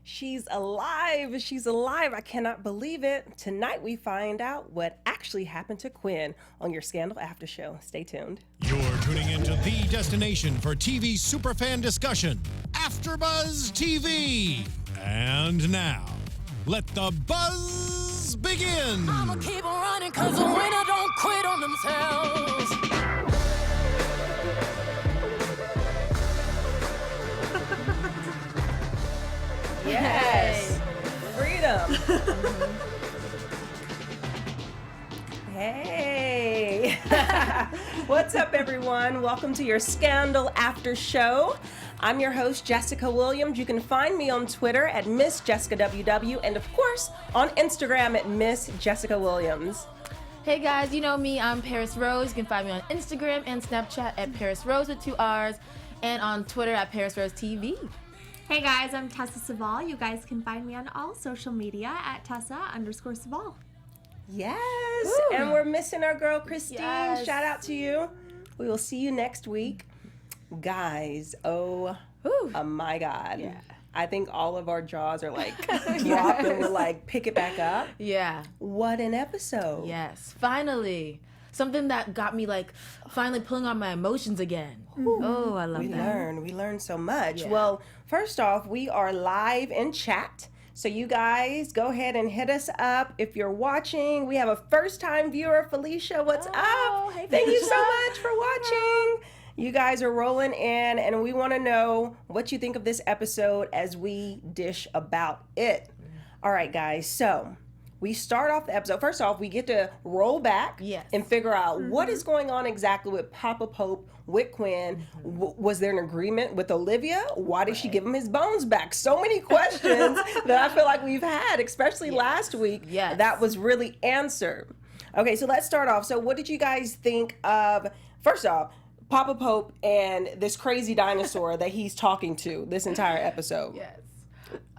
She's alive. She's alive. I cannot believe it. Tonight we find out what actually happened to Quinn on your Scandal After Show. Stay tuned. You're tuning into the destination for TV superfan discussion, AFTERBUZZ TV. And now, let the buzz begin. I'ma keep on running cause the winner don't quit on themselves. Yes. Freedom. Hey. What's up, everyone? Welcome to your Scandal After Show. I'm your host, Jessica Williams. You can find me on Twitter at Miss Jessica WW and, of course, on Instagram at Miss Jessica Williams. Hey guys, you know me, I'm Parris Rose. You can find me on Instagram and Snapchat at Parris Rose with 2 R's and on Twitter at Parris Rose TV. Hey guys, I'm Tessa Cevaal. You guys can find me on all social media at Tessa_Cevaal. Yes. Woo. And we're missing our girl, Christine. Yes. Shout out to you. We will see you next week. Guys, oh my God. Yeah. I think all of our jaws are like dropped and we're like, pick it back up. Yeah. What an episode. Yes, finally. Something that got me like finally pulling on my emotions again. Oh, I love We that. learned so much. Yeah. Well, first off, we are live in chat. So you guys go ahead and hit us up if you're watching. We have a first-time viewer, Felicia. What's up? Hey, Thank you Felicia. so much for watching. You guys are rolling in, and we want to know what you think of this episode as we dish about it. All right, guys. So we start off the episode. First off, we get to roll back Yes. and figure out what is going on exactly with Papa Pope, with Quinn. Was there an agreement with Olivia? Why did she give him his bones back? So many questions that I feel like we've had, especially last week. Yes. That was really answered. Okay, so let's start off. So what did you guys think of, first off, Papa Pope and this crazy dinosaur that he's talking to this entire episode? Yes.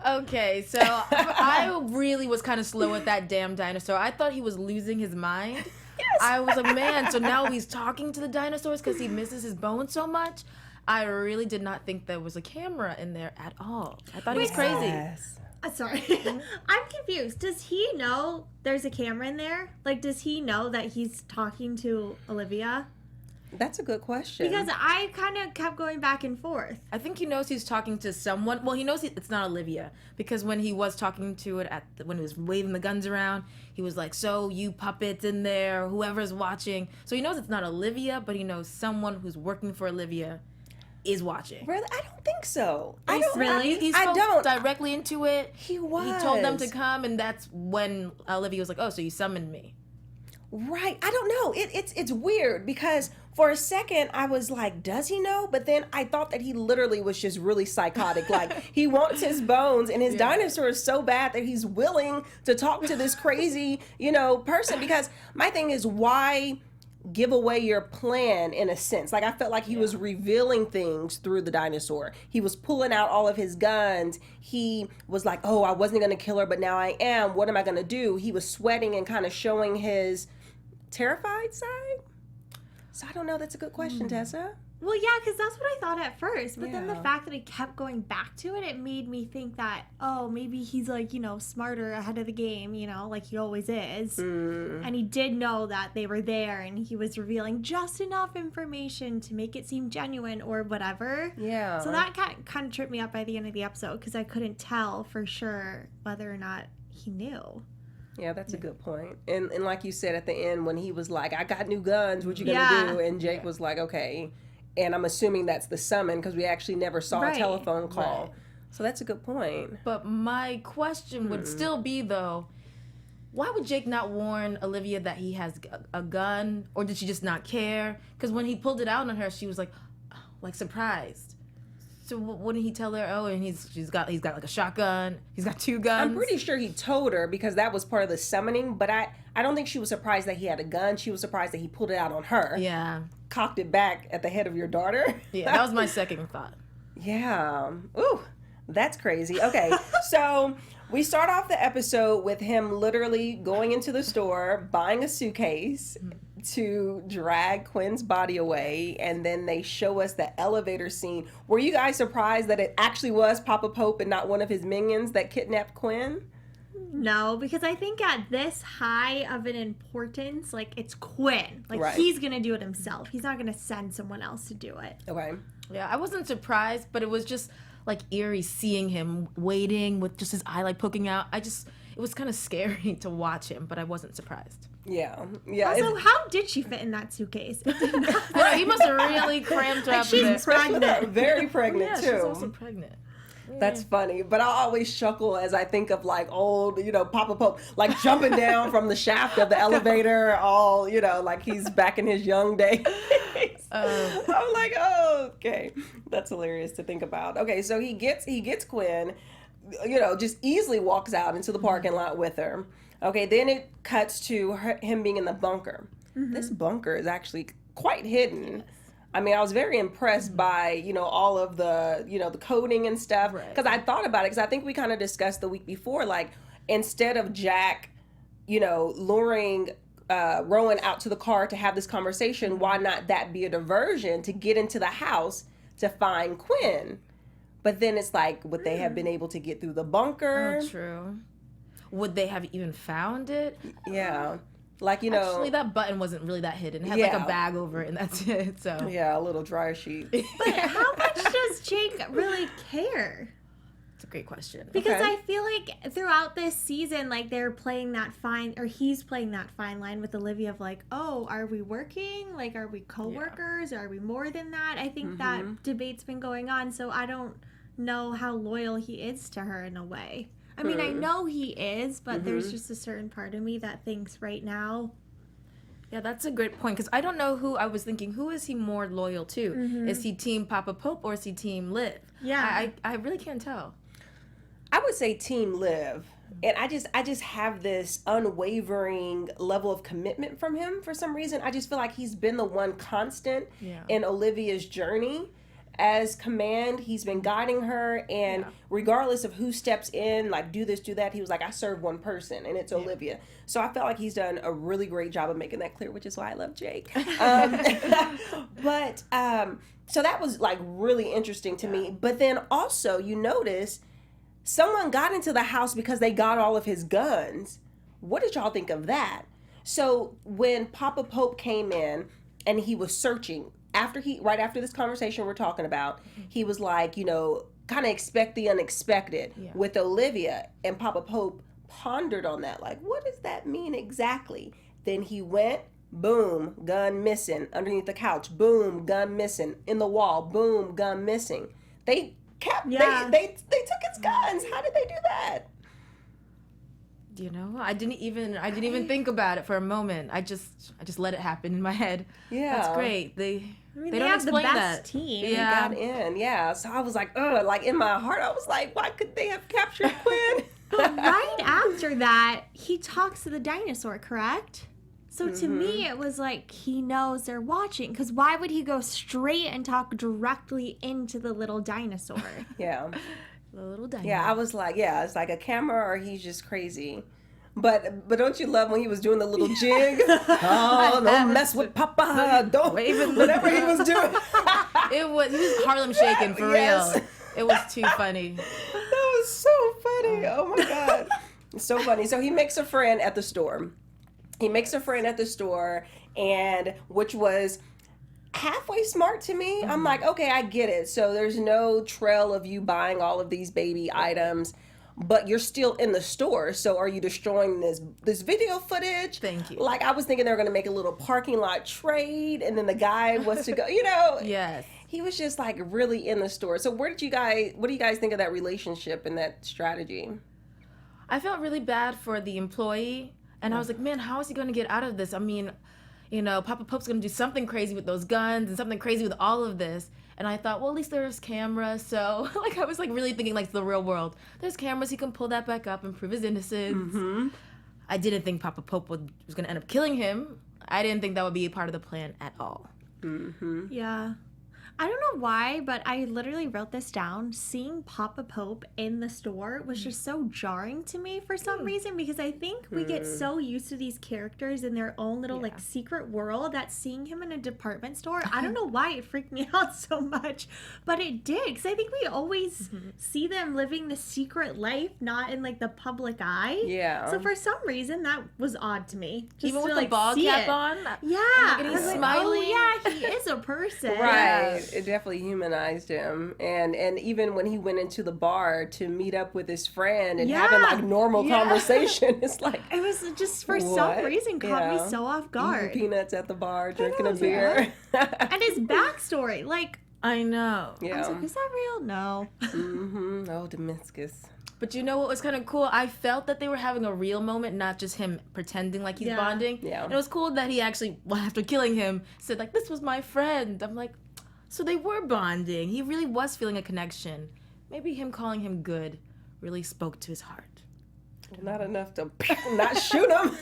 Okay, so I really was kind of slow with that damn dinosaur. I thought he was losing his mind. Yes. I was like, man, so now he's talking to the dinosaurs because he misses his bones so much? I really did not think there was a camera in there at all. I thought he was crazy. Yes. Sorry. I'm confused. Does he know there's a camera in there? Like, does he know that he's talking to Olivia? That's a good question. Because I kind of kept going back and forth. I think he knows he's talking to someone. Well, he knows it's not Olivia because when he was talking to it when he was waving the guns around, he was like, "So you puppets in there, whoever's watching." So he knows it's not Olivia, but he knows someone who's working for Olivia is watching. Really? I don't think so. He spoke don't. directly into it. He was. He told them to come, and that's when Olivia was like, "Oh, so you summoned me." Right. I don't know. It's weird because for a second I was like, does he know? But then I thought that he literally was just really psychotic. Like he wants his bones and his dinosaur is so bad that he's willing to talk to this crazy, person. Because my thing is, why give away your plan in a sense? Like I felt like he was revealing things through the dinosaur. He was pulling out all of his guns. He was like, oh, I wasn't going to kill her, but now I am. What am I going to do? He was sweating and kind of showing his terrified side. So I don't know. That's a good question, Tessa. Well, yeah, because that's what I thought at first. But then the Yeah. fact that he kept going back to it, it made me think that, oh, maybe he's like, smarter ahead of the game, like he always is. And he did know that they were there and he was revealing just enough information to make it seem genuine or whatever. Yeah. So that kind of tripped me up by the end of the episode because I couldn't tell for sure whether or not he knew. Yeah, that's a good point. And like you said at the end when he was like, I got new guns, what you gonna do? And Jake was like, okay. And I'm assuming that's the summon because we actually never saw a telephone call. Right. So that's a good point. But my question would still be, though, why would Jake not warn Olivia that he has a gun? Or did she just not care? Because when he pulled it out on her, she was like surprised. So wouldn't he tell her, oh, and he's got like a shotgun, he's got 2 guns? I'm pretty sure he told her because that was part of the summoning, but I don't think she was surprised that he had a gun. She was surprised that he pulled it out on her. Yeah. Cocked it back at the head of your daughter. Yeah, that was my second thought. Yeah. Ooh, that's crazy. Okay, so we start off the episode with him literally going into the store, buying a suitcase. to drag Quinn's body away, and then they show us the elevator scene. Were you guys surprised that it actually was Papa Pope and not one of his minions that kidnapped Quinn? No, because I think at this high of an importance, like, it's Quinn. Like, Right. he's going to do it himself. He's not going to send someone else to do it. Okay. Yeah, I wasn't surprised, but it was just like eerie seeing him waiting with just his eye like poking out. It was kind of scary to watch him, but I wasn't surprised. Yeah. Yeah. Also, how did she fit in that suitcase? I know, he must have really crammed her up. she's there. pregnant. Very pregnant, Yeah, too. she's also pregnant. That's funny, but I always chuckle as I think of like old, Papa Pope, like jumping down from the shaft of the elevator, all, like he's back in his young days. I'm like, oh, okay, that's hilarious to think about. Okay, so he gets Quinn, just easily walks out into the parking lot with her. Okay, then it cuts to him being in the bunker. This bunker is actually quite hidden. Yes. I mean, I was very impressed by, all of the, the coding and stuff. Because I thought about it, because I think we kind of discussed the week before, like, instead of Jack, luring Rowan out to the car to have this conversation, why not that be a diversion to get into the house to find Quinn? But then it's like, would they have been able to get through the bunker? Oh, true. Would they have even found it? Yeah. Like, Actually, that button wasn't really that hidden. It had like a bag over it, and that's it. So yeah, a little dryer sheet. But how much does Jake really care? it's a great question. Because I feel like throughout this season, like, they're playing that fine, or he's playing that fine line with Olivia of like, oh, are we working? Like, are we co-workers? Or are we more than that? I think that debate's been going on, so I don't know how loyal he is to her in a way. I mean, I know he is, but there's just a certain part of me that thinks right now. Yeah, that's a great point, because I don't know who I was thinking. Who is he more loyal to? Is he Team Papa Pope or is he Team Liv? Yeah. I really can't tell. I would say Team Liv. And I just have this unwavering level of commitment from him for some reason. I just feel like he's been the one constant in Olivia's journey. As command, he's been guiding her, and regardless of who steps in, like, do this, do that, he was like, I serve one person, and it's Olivia. So I felt like he's done a really great job of making that clear, which is why I love Jake. But so that was, like, really interesting to me. But then also, you notice someone got into the house because they got all of his guns. What did y'all think of that? So when Papa Pope came in and he was searching, right after this conversation we're talking about, he was like, kind of expect the unexpected with Olivia, and Papa Pope pondered on that, like, what does that mean exactly? Then he went, boom, gun missing, underneath the couch, boom, gun missing, in the wall, boom, gun missing. They kept, they took his guns. How did they do that? I didn't even think about it for a moment. I just let it happen in my head. Yeah, that's great. They don't have the explain best that. team. Yeah, got in. Yeah, so I was like, ugh. Like, in my heart, I was like, why could they have captured Quinn? But right after that, he talks to the dinosaur, correct? So to me, it was like he knows they're watching. Because why would he go straight and talk directly into the little dinosaur? Yeah. the little dinosaur. Yeah, I was like, yeah, it's like a camera or he's just crazy. But don't you love when he was doing the little jig? Oh, don't mess with Papa. Don't. Whatever he was doing. He was Harlem Shaking for real. It was too funny. That was so funny. Oh my God. So funny. So he makes a friend at the store. And which was halfway smart to me. I'm like, okay, I get it. So there's no trail of you buying all of these baby items, but you're still in the store. So are you destroying this video footage? Thank you. Like, I was thinking they were going to make a little parking lot trade, and then the guy was to go, you know. Yes. He was just like really in the store. So what do you guys think of that relationship and that strategy? I felt really bad for the employee, and I was like, man, how is he going to get out of this? I mean, you know, Papa Pope's going to do something crazy with those guns and something crazy with all of this. And I thought, well, at least there's cameras. So, like, I was, like, really thinking, like, the real world. There's cameras. He can pull that back up and prove his innocence. Mm-hmm. I didn't think Papa Pope was going to end up killing him. I didn't think that would be a part of the plan at all. Mm-hmm. Yeah. I don't know why, but I literally wrote this down. Seeing Papa Pope in the store was just so jarring to me for some reason, because I think we get so used to these characters in their own little like secret world that seeing him in a department store, I don't know why it freaked me out so much, but it did, because I think we always see them living the secret life, not in like the public eye. Yeah. So for some reason that was odd to me. Just Even to, with like, the ball see cap it. on. Yeah. And he's I was like, smiling. oh yeah, he is a person. Right. It definitely humanized him. And even when he went into the bar to meet up with his friend and having like normal conversation, it's like, it was just for some reason caught me so off guard. Eating peanuts at the bar, drinking a beer. And his backstory, like, I know. I was like, is that real? No. Oh, Damascus. But you know what was kind of cool? I felt that they were having a real moment, not just him pretending like he's bonding. Yeah. And it was cool that he actually, after killing him, said like, this was my friend. I'm like, so they were bonding. He really was feeling a connection. Maybe him calling him good really spoke to his heart. Not enough to not shoot him.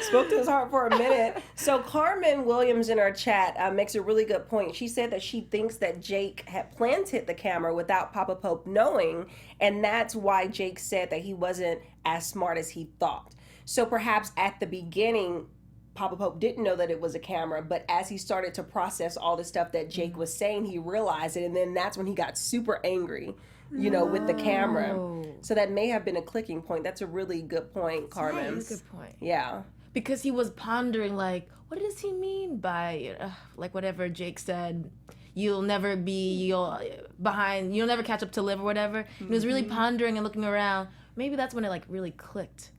Spoke to his heart for a minute. So Carmen Williams in our chat makes a really good point. She said that she thinks that Jake had planted the camera without Papa Pope knowing, and that's why Jake said that he wasn't as smart as he thought. So perhaps at the beginning, Papa Pope didn't know that it was a camera, but as he started to process all the stuff that Jake was saying, he realized it, and then that's when he got super angry, you know, with the camera. So that may have been a clicking point. That's a really good point, Carmen. That's a good point. Yeah. Because he was pondering, like, what does he mean by, like, whatever Jake said, you'll never catch up to live or whatever. He was really pondering and looking around. Maybe that's when it, like, really clicked.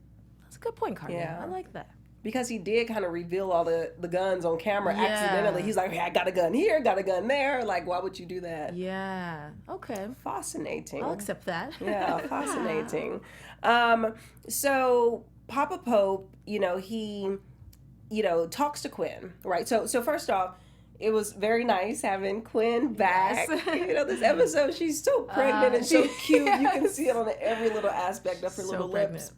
That's a good point, Carmen. Yeah. I like that. Because he did kind of reveal all the guns on camera accidentally. He's like, hey, I got a gun here, got a gun there. Like, why would you do that? Yeah. Okay. Fascinating. I'll accept that. Yeah, fascinating. So Papa Pope, you know, he, you know, talks to Quinn, right? So first off, it was very nice having Quinn back. Yes. You know, this episode, she's so pregnant and so cute. You can see it on every little aspect of her little lips.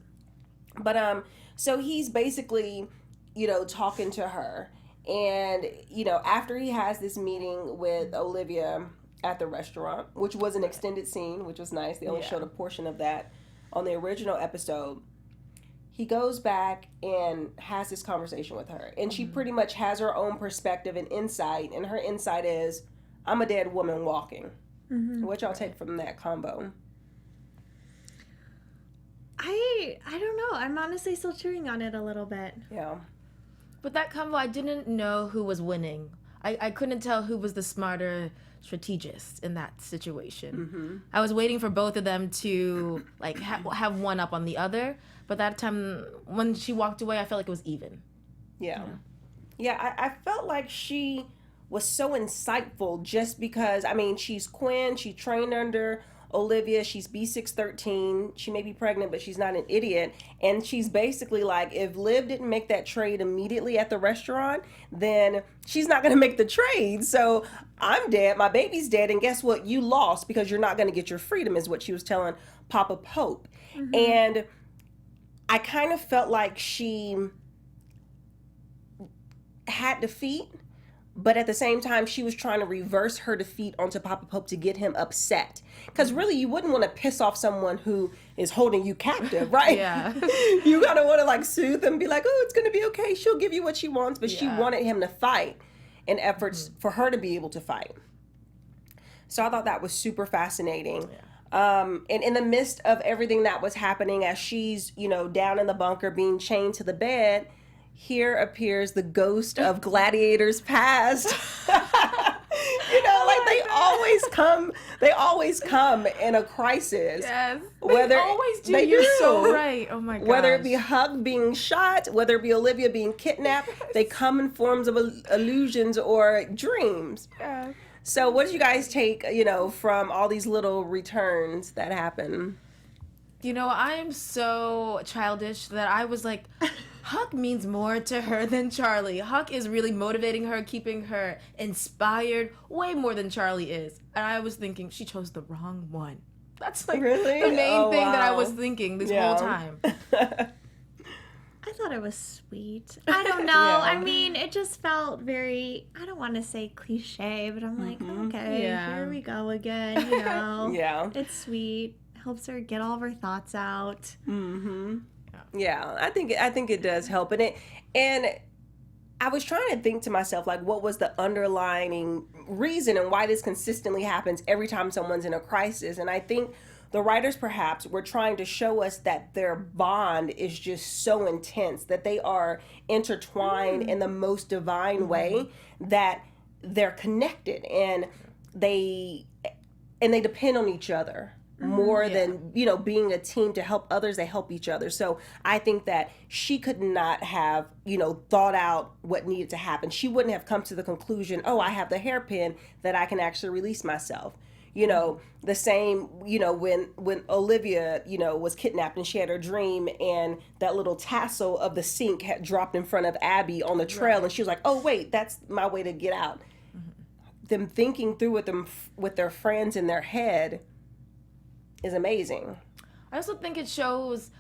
But so he's basically, you know, talking to her. And, you know, after he has this meeting with Olivia at the restaurant, which was an extended scene, which was nice. They only showed a portion of that on the original episode. He goes back and has this conversation with her. And she pretty much has her own perspective and insight. And her insight is, I'm a dead woman walking. What y'all take from that combo? I don't know. I'm honestly still chewing on it a little bit. Yeah. But that combo, I didn't know who was winning. I couldn't tell who was the smarter strategist in that situation. I was waiting for both of them to like have one up on the other. But that time, when she walked away, I felt like it was even. Yeah. Yeah, I felt like she was so insightful just because, I mean, she's Quinn. She trained under Olivia. She's B613. She may be pregnant, but she's not an idiot. And she's basically like, if Liv didn't make that trade immediately at the restaurant, then she's not going to make the trade. So I'm dead. My baby's dead. And guess what? You lost because you're not going to get your freedom, is what she was telling Papa Pope. And I kind of felt like she had defeat, but at the same time, she was trying to reverse her defeat onto Papa Pope to get him upset. Because really, you wouldn't want to piss off someone who is holding you captive, right? Yeah. You gotta want to like soothe them, be like, oh, it's gonna be okay. She'll give you what she wants, but she wanted him to fight in efforts for her to be able to fight. So I thought that was super fascinating. And in the midst of everything that was happening, as she's, you know, down in the bunker being chained to the bed, here appears the ghost of gladiators past. You know, like they always come in a crisis. Yes. Whether they always do. They You're do. so right. Oh my god. Whether it be Hug being shot, whether it be Olivia being kidnapped, they come in forms of illusions or dreams. Yeah. So what did you guys take, you know, from all these little returns that happen? You know, I am so childish that I was like, Huck means more to her than Charlie. Huck is really motivating her, keeping her inspired way more than Charlie is. And I was thinking, she chose the wrong one. That's like Really? the main thing that I wow. was thinking this whole time. I thought it was sweet. I don't know. Yeah. I mean, it just felt very, I don't want to say cliche, but I'm like, okay, here we go again, you know. Yeah. It's sweet. Helps her get all of her thoughts out. Yeah, I think it does help. And I was trying to think to myself, like, what was the underlying reason and why this consistently happens every time someone's in a crisis? And I think the writers perhaps were trying to show us that their bond is just so intense, that they are intertwined in the most divine way, that they're connected and they depend on each other more than, you know, being a team to help others. They help each other. So I think that she could not have, you know, thought out what needed to happen. She wouldn't have come to the conclusion, oh, I have the hairpin that I can actually release myself. You know, the same, you know, when Olivia, you know, was kidnapped and she had her dream and that little tassel of the sink had dropped in front of Abby on the trail and she was like, oh, wait, that's my way to get out. Them thinking through with their friends in their head is amazing. I also think it shows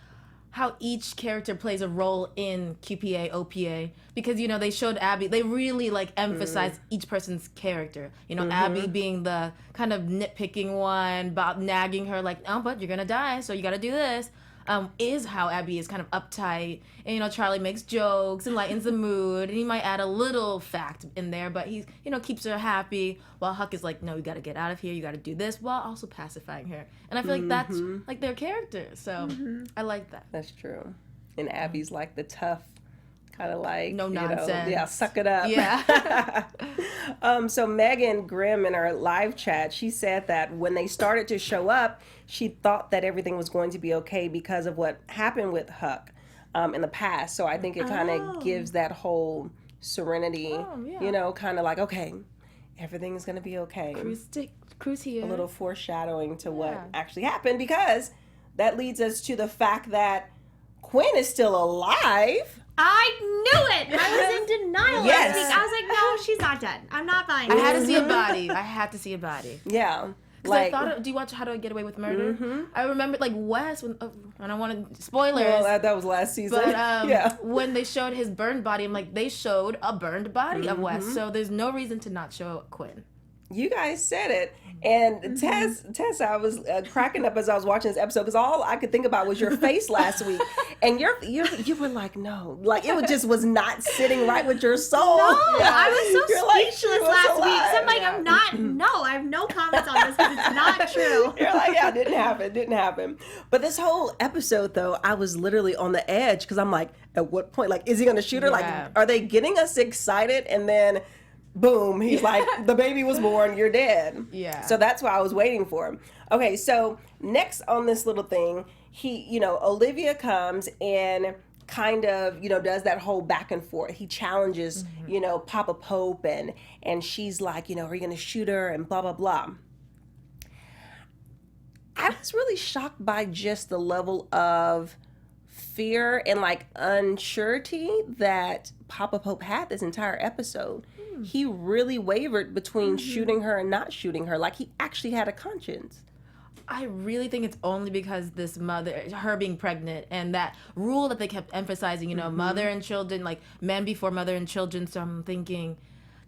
how each character plays a role in QPA, OPA, because, you know, they showed Abby, they really, like, emphasized each person's character. You know, Abby being the kind of nitpicking one, about nagging her, like, oh, but you're gonna die, so you gotta do this, is how Abby is kind of uptight. And, you know, Charlie makes jokes and lightens the mood, and he might add a little fact in there, but he, you know, keeps her happy, while Huck is like, no, you gotta get out of here, you gotta do this, while also pacifying her. And I feel like that's, like, their character, so I like that. That's true. And Abby's like the tough, kind of like, No you nonsense. know, yeah, suck it up. Yeah. So Megan Grimm in our live chat, she said that when they started to show up, she thought that everything was going to be okay because of what happened with Huck in the past. So I think it kind of gives that whole serenity, you know, kind of like, okay, everything's going to be okay. Cruise here. A little foreshadowing to what actually happened, because that leads us to the fact that Quinn is still alive. I knew it. I was in denial Yes. last week. I was like, no, she's not dead. I'm not buying I it. had to see a body. I had to see a body. Yeah. Because I thought, do you watch How to Get Away with Murder? I remember, like, Wes, when, I don't want to, spoilers. Well, that was last season. But when they showed his burned body, I'm like, they showed a burned body of Wes. So there's no reason to not show Quinn. You guys said it. And Tess, I was cracking up as I was watching this episode, because all I could think about was your face last week. And you were like, no. Like, it was not sitting right with your soul. No, I was so You're speechless like, last week. So I'm like, I have no comments on this because it's not true. You're like, yeah, it didn't happen. But this whole episode, though, I was literally on the edge, because I'm like, at what point? Like, is he going to shoot her? Yeah. Like, are they getting us excited? And then boom, he's like, the baby was born, you're dead. Yeah. So that's why I was waiting for him. Okay, so next on this little thing, Olivia comes and kind of, does that whole back and forth. He challenges, Papa Pope, and she's like, are you going to shoot her, and blah, blah, blah. I was really shocked by just the level of fear and like unsurety that Papa Pope had this entire episode. He really wavered between shooting her and not shooting her. Like, he actually had a conscience. I really think it's only because this mother, her being pregnant, and that rule that they kept emphasizing, mother and children, like men before mother and children. So I'm thinking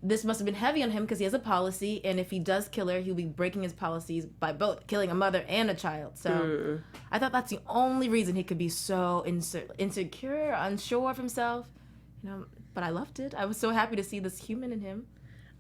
this must have been heavy on him because he has a policy, and if he does kill her, he'll be breaking his policies by both killing a mother and a child. So I thought that's the only reason he could be so insecure, unsure of himself. But I loved it. I was so happy to see this human in him.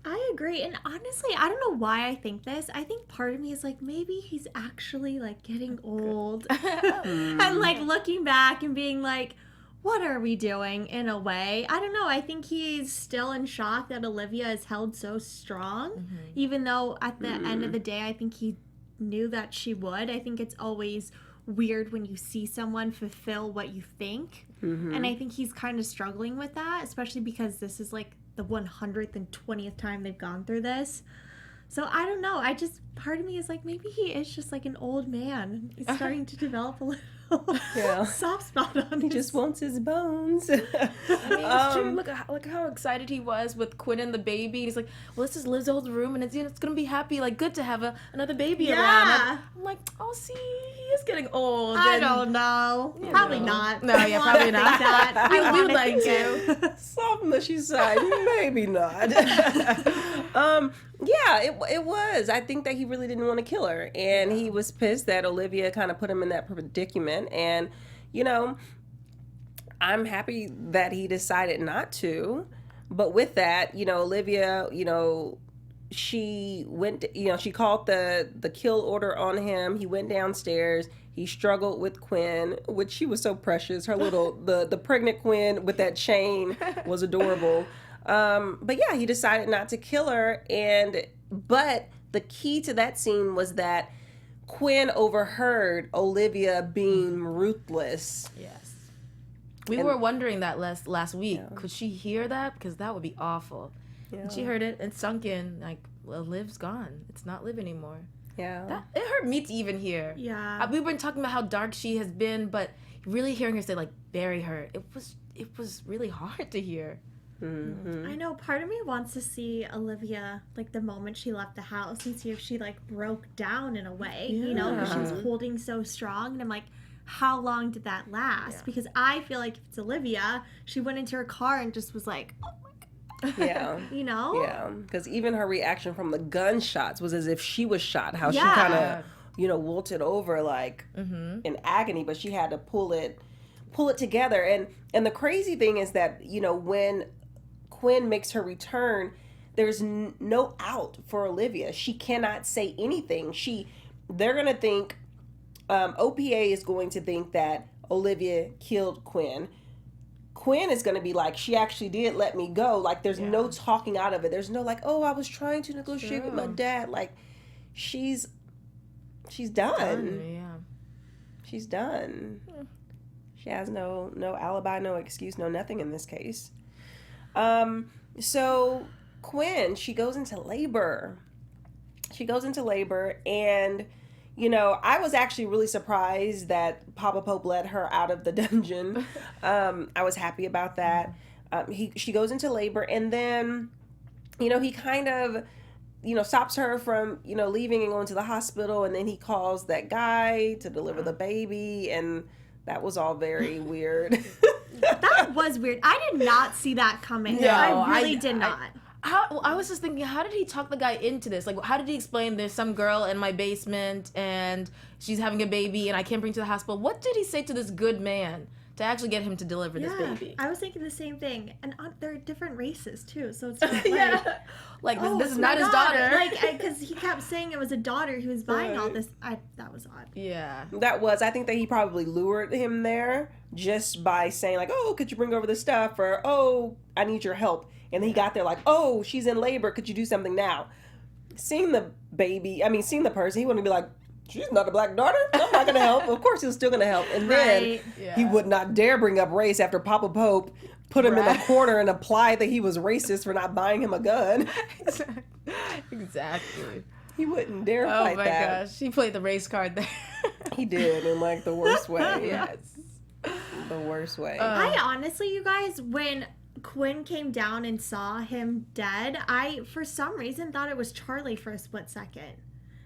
I agree. And honestly, I don't know why I think this. I think part of me is like, maybe he's actually like getting old. And like looking back and being like, what are we doing, in a way? I don't know. I think he's still in shock that Olivia is held so strong. Even though at the end of the day, I think he knew that she would. I think it's always weird when you see someone fulfill what you think. And I think he's kind of struggling with that, especially because this is like the 120th time they've gone through this. So I don't know. Part of me is like, maybe he is just like an old man. He's starting to develop a Yeah. soft spot on He his... just wants his bones. I mean, it's true. Look how excited he was with Quinn and the baby. He's like, well, this is Liv's old room, and it's gonna be happy, like good to have another baby around. And I'm like, oh, see, he is getting old. I don't know. Probably know. not. No, yeah, probably not. That. We would like to. Soft mushy side, maybe not. Yeah, it was. I think that he really didn't want to kill her, and he was pissed that Olivia kind of put him in that predicament. And I'm happy that he decided not to. But with that, Olivia, she went, she called the kill order on him. He went downstairs. He struggled with Quinn, which she was so precious. Her little, the pregnant Quinn with that chain was adorable. But yeah, he decided not to kill her. But the key to that scene was that Quinn overheard Olivia being ruthless. Yes. We were wondering that last week. Yeah. Could she hear that? Because that would be awful. Yeah. And she heard it and sunk in, like, well, Liv's gone. It's not Liv anymore. Yeah. It hurt me to even hear. Yeah. We've been talking about how dark she has been, but really hearing her say, like, bury her, it was really hard to hear. Mm-hmm. I know, part of me wants to see Olivia, like, the moment she left the house and see if she, like, broke down in a way, because she was holding so strong. And I'm like, how long did that last? Yeah. Because I feel like if it's Olivia, she went into her car and just was like, oh my God. Yeah. Yeah. Because even her reaction from the gunshots was as if she was shot. How she kind of, wilted over, like, in agony, but she had to pull it together. And the crazy thing is that, when Quinn makes her return, there's no out for Olivia. She cannot say anything. They're going to think, OPA is going to think that Olivia killed Quinn. Quinn is going to be like, she actually did let me go. Like, there's no talking out of it. There's no, like, oh, I was trying to negotiate with my dad. Like, she's done. Yeah. She's done. She has no alibi, no excuse, no nothing in this case. So Quinn, she goes into labor. And, I was actually really surprised that Papa Pope let her out of the dungeon. I was happy about that. She goes into labor, and then, he kind of, stops her from, leaving and going to the hospital, and then he calls that guy to deliver the baby, and that was all very weird. That was weird. I did not see that coming. No, I really did not. I was just thinking, how did he talk the guy into this? Like, how did he explain there's some girl in my basement and she's having a baby and I can't bring her to the hospital? What did he say to this good man to actually get him to deliver this baby? I was thinking the same thing. And they're different races, too. So it's not like, this is not his daughter. Like, because he kept saying it was a daughter who was buying all this. That was odd. Yeah. I think that he probably lured him there just by saying, like, oh, could you bring over the stuff? Or, oh, I need your help. And then he got there like, oh, she's in labor. Could you do something now? Seeing the person, he wouldn't be like, she's not a black daughter. I'm not going to help. Of course, he was still going to help. And then he would not dare bring up race after Papa Pope put him in the corner and implied that he was racist for not buying him a gun. Exactly. He wouldn't dare fight that. Oh my gosh. He played the race card there. He did, in like the worst way. Yes. The worst way. I honestly, you guys, when Quinn came down and saw him dead, I, for some reason, thought it was Charlie for a split second.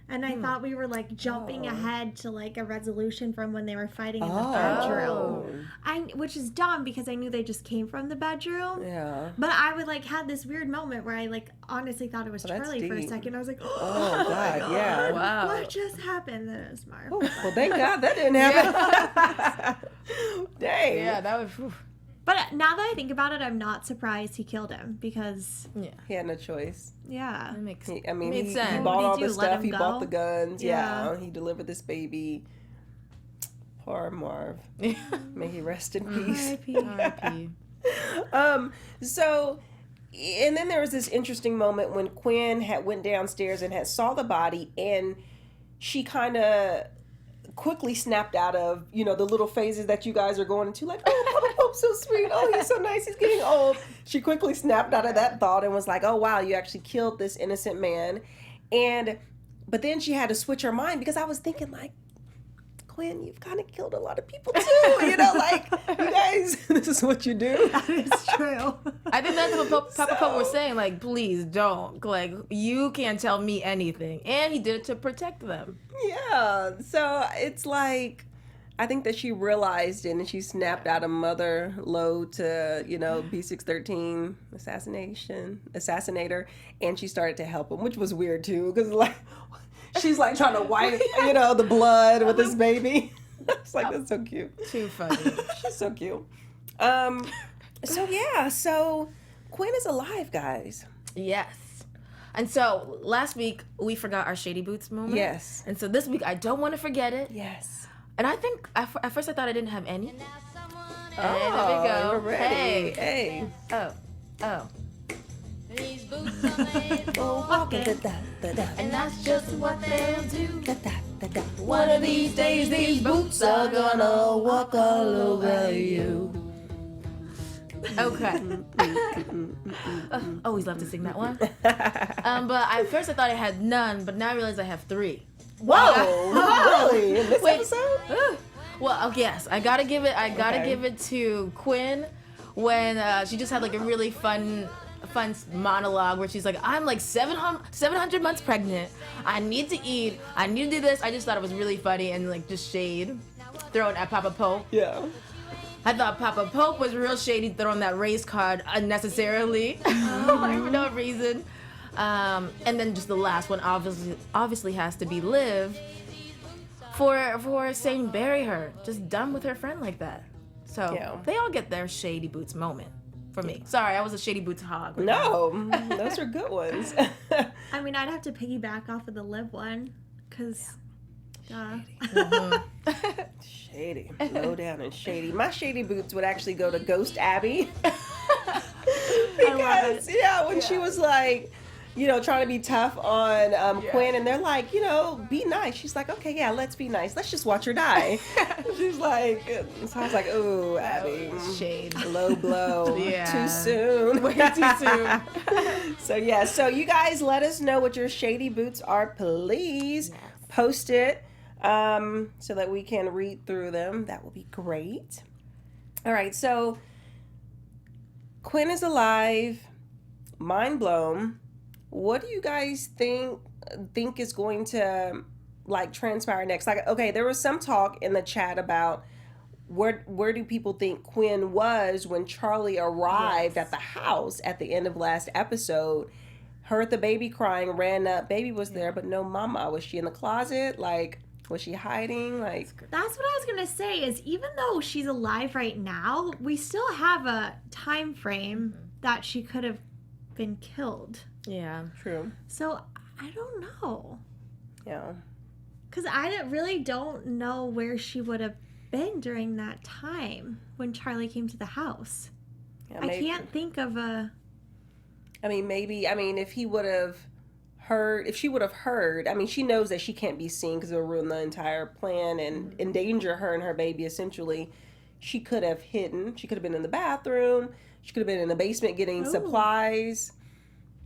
And I thought we were, like, jumping ahead to, like, a resolution from when they were fighting in the bedroom. Which is dumb because I knew they just came from the bedroom. Yeah. But I would, like, had this weird moment where I, like, honestly thought it was Charlie for a second. I was like, oh, God, yeah. Wow. What just happened? Then it was Marv. Oh, well, thank God that didn't happen. Dang. Yeah, that was... Whew. But now that I think about it, I'm not surprised he killed him because... Yeah. He had no choice. Yeah. It makes sense. He bought all the stuff. He bought the guns. Yeah. He delivered this baby. Poor Marv. May he rest in peace. R.I.P. So, and then there was this interesting moment when Quinn went downstairs and saw the body, and she kind of quickly snapped out of, the little phases that you guys are going into, like, oh, Papa Pope's so sweet, oh, he's so nice, he's getting old. She quickly snapped out of that thought and was like, oh, wow, you actually killed this innocent man. But then she had to switch her mind because I was thinking, like, Quinn, you've kind of killed a lot of people too. You know, like, you guys, this is what you do. That is true. I think that's what Papa Pope was saying. Like, please don't. Like, you can't tell me anything. And he did it to protect them. Yeah. So it's like, I think that she realized it and she snapped out of mother load to, you know, B613 assassinator. And she started to help him, which was weird too. Because, like, she's like trying to wipe, you know, the blood with this baby. It's like, that's so cute. Too funny. She's so cute. So Quinn is alive, guys. Yes. And so last week we forgot our Shady Boots moment. Yes. And so this week I don't want to forget it. Yes. And I think at first I thought I didn't have any. Oh, Hey, there we go. we're ready. Hey. Hey. Oh. These boots are made for walking. and that's just what they'll do. One of these days, these boots are gonna walk all over you. Okay. Always love to sing that one. But at first I thought I had none, but now I realize I have 3. Whoa! Really? In this episode? Well, yes, I gotta give it to Quinn when she just had like a really fun monologue where she's like, I'm like 700 months pregnant. I need to eat. I need to do this. I just thought it was really funny and like just shade thrown at Papa Pope. Yeah. I thought Papa Pope was real shady throwing that race card unnecessarily for no reason. And then just the last one obviously has to be Liv for saying bury her. Just done with her friend like that. So they all get their Shady Boots moment for me. Sorry, I was a Shady Boots hog. No, those are good ones. I mean, I'd have to piggyback off of the Liv one, because, Shady. Low down and shady. My Shady Boots would actually go to Ghost Abby. Because, when she was like, you know, trying to be tough on Quinn, and they're like, you know, be nice. She's like, okay, yeah, let's be nice. Let's just watch her die. She's like, so I was like, ooh, Abby. Shade. Low blow. Yeah. Too soon. Way too soon. So you guys let us know what your Shady Boots are, please. Yes. Post it so that we can read through them. That will be great. All right, so Quinn is alive. Mind blown. What do you guys think is going to like transpire next? Like, okay, there was some talk in the chat about where do people think Quinn was when Charlie arrived at the house at the end of last episode, heard the baby crying, ran up, baby was there, but no mama. Was she in the closet? Like, was she hiding? Like, that's what I was gonna say, is even though she's alive right now, we still have a time frame that she could have been killed. Yeah. True. So I don't know, Yeah. because I really don't know where she would have been during that time when Charlie came to the house. Yeah, I can't think of a... I mean, maybe, if he would have heard, if she would have heard, she knows that she can't be seen because it'll ruin the entire plan and endanger her and her baby, essentially. She could have hidden. She could have been in the bathroom. She could have been in the basement getting supplies.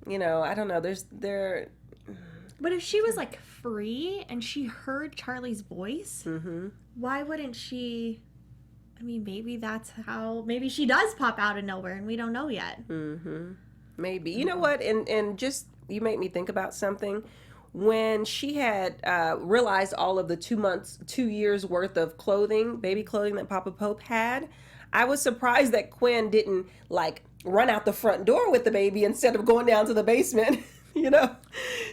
You know, I don't know. But if she was, like, free and she heard Charlie's voice, why wouldn't she... maybe that's how... Maybe she does pop out of nowhere and we don't know yet. Maybe. You know what? And just, you make me think about something. When she had realized all of the 2 years worth of clothing, baby clothing that Papa Pope had, I was surprised that Quinn didn't, like, run out the front door with the baby instead of going down to the basement. You know,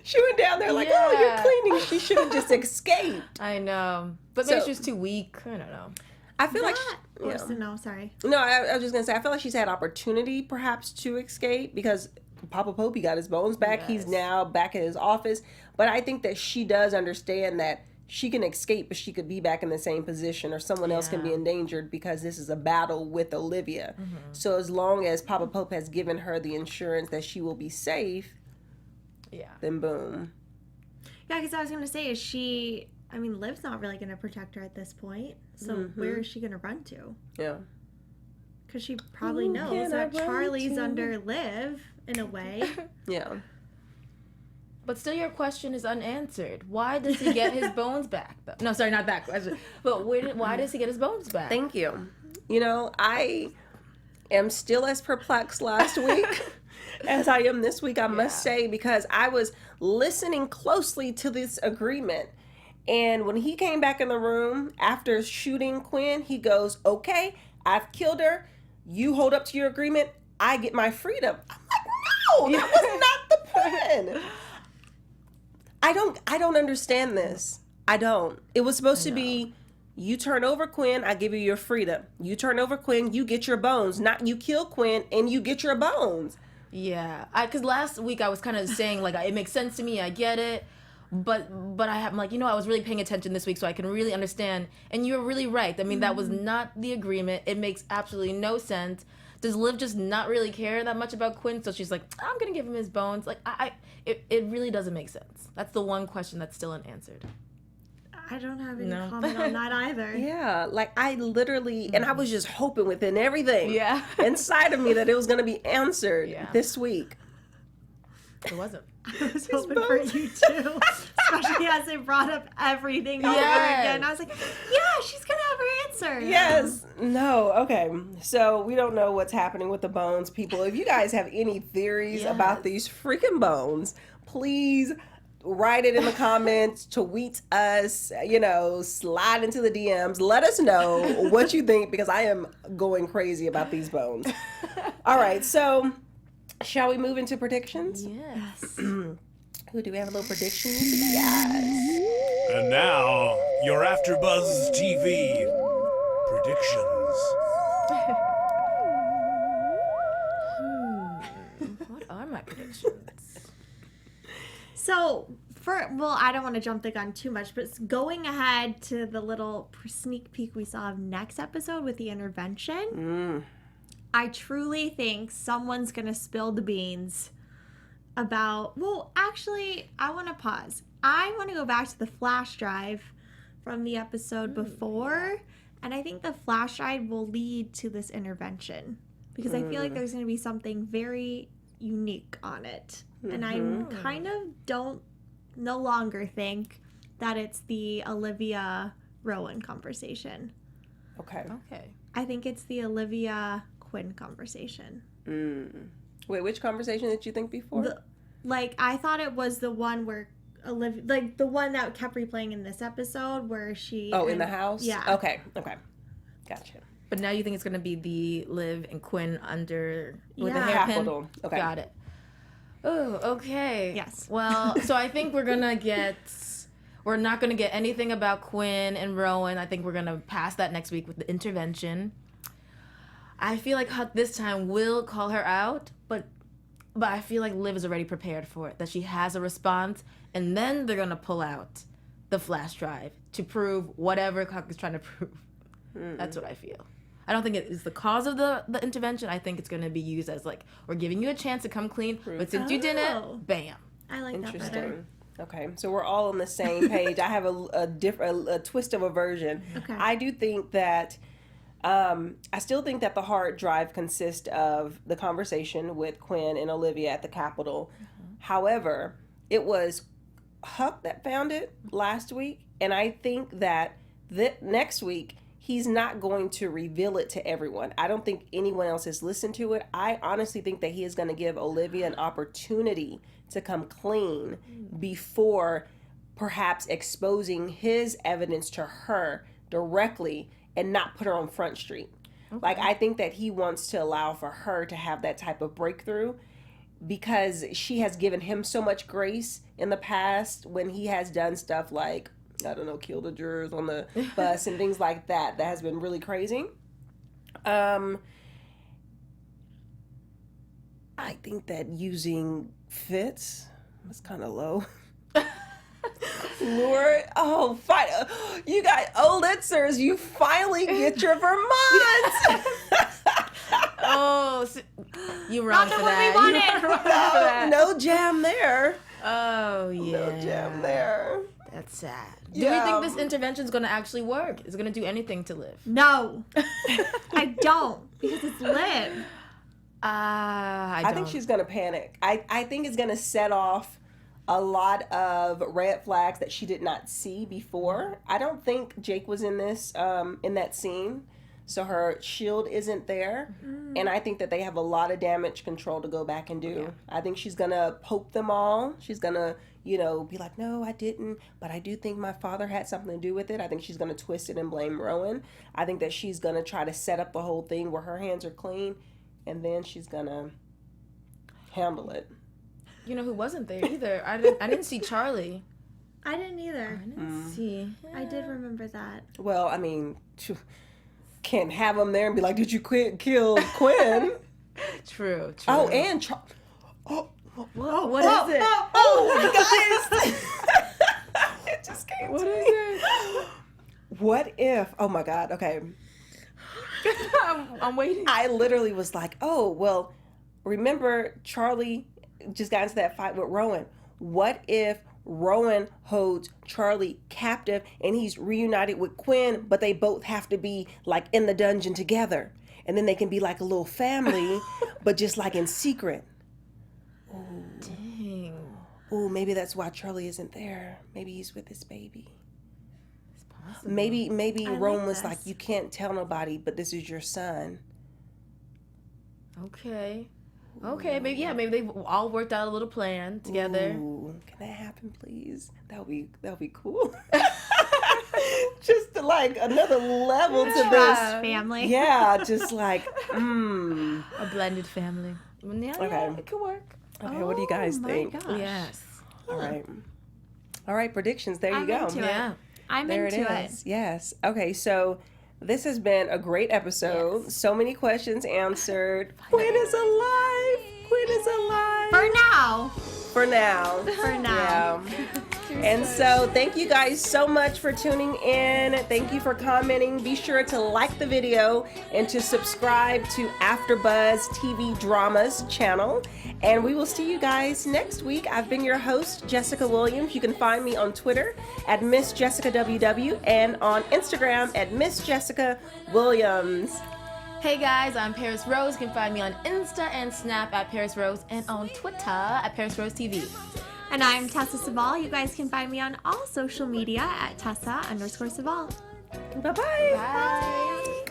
she went down there like, oh, you're cleaning. She should have just escaped. I know. But maybe she was too weak. I don't know. I feel like... No, sorry. No, I was just going to say, I feel like she's had opportunity perhaps to escape because Papa Pope, he got his bones back. Yes. He's now back at his office. But I think that she does understand that she can escape, but she could be back in the same position or someone else can be endangered because this is a battle with Olivia. So as long as Papa Pope has given her the insurance that she will be safe, then boom. Yeah, because I was going to say, is she... Liv's not really going to protect her at this point. So where is she going to run to? Yeah. Because she probably knows that Charlie's under Liv, in a way. Yeah. But still, your question is unanswered. Why does he get his bones back? Though? No, sorry, not back. But why does he get his bones back? Thank you. You know, I am still as perplexed last week as I am this week, I must say, because I was listening closely to this agreement. And when he came back in the room after shooting Quinn, he goes, okay, I've killed her. You hold up to your agreement. I get my freedom. I'm like, no, that was not the plan. I don't understand this. I don't. It was supposed to be, you turn over Quinn, I give you your freedom. You turn over Quinn, you get your bones. Not you kill Quinn and you get your bones. Yeah, because last week I was kind of saying, like, it makes sense to me, I get it. But I'm like, I was really paying attention this week so I can really understand. And you're really right. I mean, that was not the agreement. It makes absolutely no sense. Does Liv just not really care that much about Quinn? So she's like, I'm going to give him his bones. Like, it really doesn't make sense. That's the one question that's still unanswered. I don't have any comment on that either. Yeah, like I literally, and I was just hoping within everything inside of me that it was going to be answered this week. It wasn't. I was hoping for you too, especially as they brought up everything over again. I was like, yeah, she's gonna have her answer. Yes. No. Okay. So we don't know what's happening with the bones, people. If you guys have any theories about these freaking bones, please write it in the comments, tweet us, slide into the DMs. Let us know what you think, because I am going crazy about these bones. All right. So shall we move into predictions? Yes. Who do we have a little predictions? Yes. And now, your AfterBuzz TV predictions. What are my predictions? So, I don't want to jump the gun too much, but going ahead to the little sneak peek we saw of next episode with the intervention, I truly think someone's going to spill the beans about, actually, I want to pause. I want to go back to the flash drive from the episode before, and I think the flash drive will lead to this intervention, because I feel like there's going to be something very unique on it. And I kind of no longer think that it's the Olivia Rowan conversation. Okay. I think it's the Olivia Quinn conversation. Wait, which conversation did you think before? I thought it was the one where Olivia, like the one that kept replaying in this episode where she... Oh, in the house? Yeah. Okay. Gotcha. But now you think it's going to be the Liv and Quinn under with the Yeah. hairpin? Capital. Okay. Got it. Oh, okay. Yes. Well, so I think we're not going to get anything about Quinn and Rowan. I think we're going to pass that next week with the intervention. I feel like Huck this time will call her out, but I feel like Liv is already prepared for it, that she has a response, and then they're going to pull out the flash drive to prove whatever Huck is trying to prove. That's what I feel. I don't think it is the cause of the intervention. I think it's going to be used as like, we're giving you a chance to come clean, but since you didn't, bam. I like that better. Interesting. Okay, so we're all on the same page. I have a twist of a version. Okay. I do think that, I still think that the hard drive consists of the conversation with Quinn and Olivia at the Capitol. However, it was Huck that found it last week, and I think that next week, he's not going to reveal it to everyone. I don't think anyone else has listened to it. I honestly think that he is going to give Olivia an opportunity to come clean before perhaps exposing his evidence to her directly and not put her on Front Street. Okay. Like, I think that he wants to allow for her to have that type of breakthrough, because she has given him so much grace in the past when he has done stuff like, I don't know, kill the jurors on the bus and things like that. That has been really crazy. I think that using Fitz was kind of low. Lord, fine. You got Olitzers, you finally get your Vermont. So you wrong for that. Not the one we wanted. No jam there. Oh, yeah. No jam there. That's sad. Do we think this intervention is going to actually work? Is it going to do anything to Liv? No. I don't, because it's Liv. I think she's going to panic. I think it's going to set off a lot of red flags that she did not see before. I don't think Jake was in this, in that scene. So her shield isn't there. And I think that they have a lot of damage control to go back and do. I think she's going to poke them all. She's going to, you know, be like, no, I didn't. But I do think my father had something to do with it. I think she's going to twist it and blame Rowan. I think that she's going to try to set up the whole thing where her hands are clean. And then she's going to handle it. You know who wasn't there either? I didn't see Charlie. I didn't either. I didn't see. I did remember that. Well, I mean, can't have him there and be like, did you kill Quinn? True. Oh, and What is it? Oh, guys. It just came What to is me. it? What if, oh my God, okay. I'm waiting. I literally was like, oh, well, remember Charlie just got into that fight with Rowan. What if Rowan holds Charlie captive and he's reunited with Quinn, but they both have to be like in the dungeon together, and then they can be like a little family, but just like in secret. Dang. Ooh, maybe that's why Charlie isn't there. Maybe he's with his baby. It's possible. Maybe I Rowan like was this. like, you can't tell nobody, but this is your son. Okay, maybe they've all worked out a little plan together. Ooh, can that happen, please? That would be cool. Just to, like another level to this. Family. Yeah, just like, A blended family. Yeah, Okay. it could work. Okay, what do you guys my think? gosh. Yes. All right, predictions. There you I'm go. into it. Yeah. I'm There into it it. is. Yes. Okay, so this has been a great episode. Yes. So many questions answered. Quinn is alive. Quinn is alive. For now. For now. For now. Yeah. And so thank you guys so much for tuning in. Thank you for commenting. Be sure to like the video and to subscribe to AfterBuzz TV Dramas channel. And we will see you guys next week. I've been your host, Jessica Williams. You can find me on Twitter at Miss Jessica WW and on Instagram at Miss Jessica Williams. Hey guys, I'm Parris Rose. You can find me on Insta and Snap at Parris Rose and on Twitter at Parris Rose TV. And I'm Tessa Cevaal. You guys can find me on all social media at Tessa_Cevaal. Bye-bye. Bye.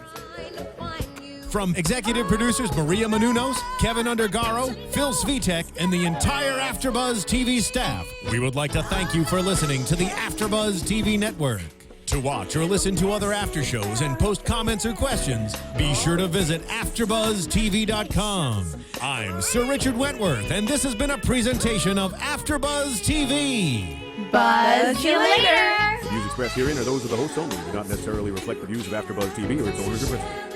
From executive producers Maria Menounos, Kevin Undergaro, Phil Svitek, and the entire AfterBuzz TV staff, we would like to thank you for listening to the AfterBuzz TV network. To watch or listen to other after shows and post comments or questions, be sure to visit AfterBuzzTV.com. I'm Sir Richard Wentworth, and this has been a presentation of AfterBuzz TV. Buzz you later. The views expressed herein are those of the hosts only and do not necessarily reflect the views of AfterBuzz TV or its owners or principals.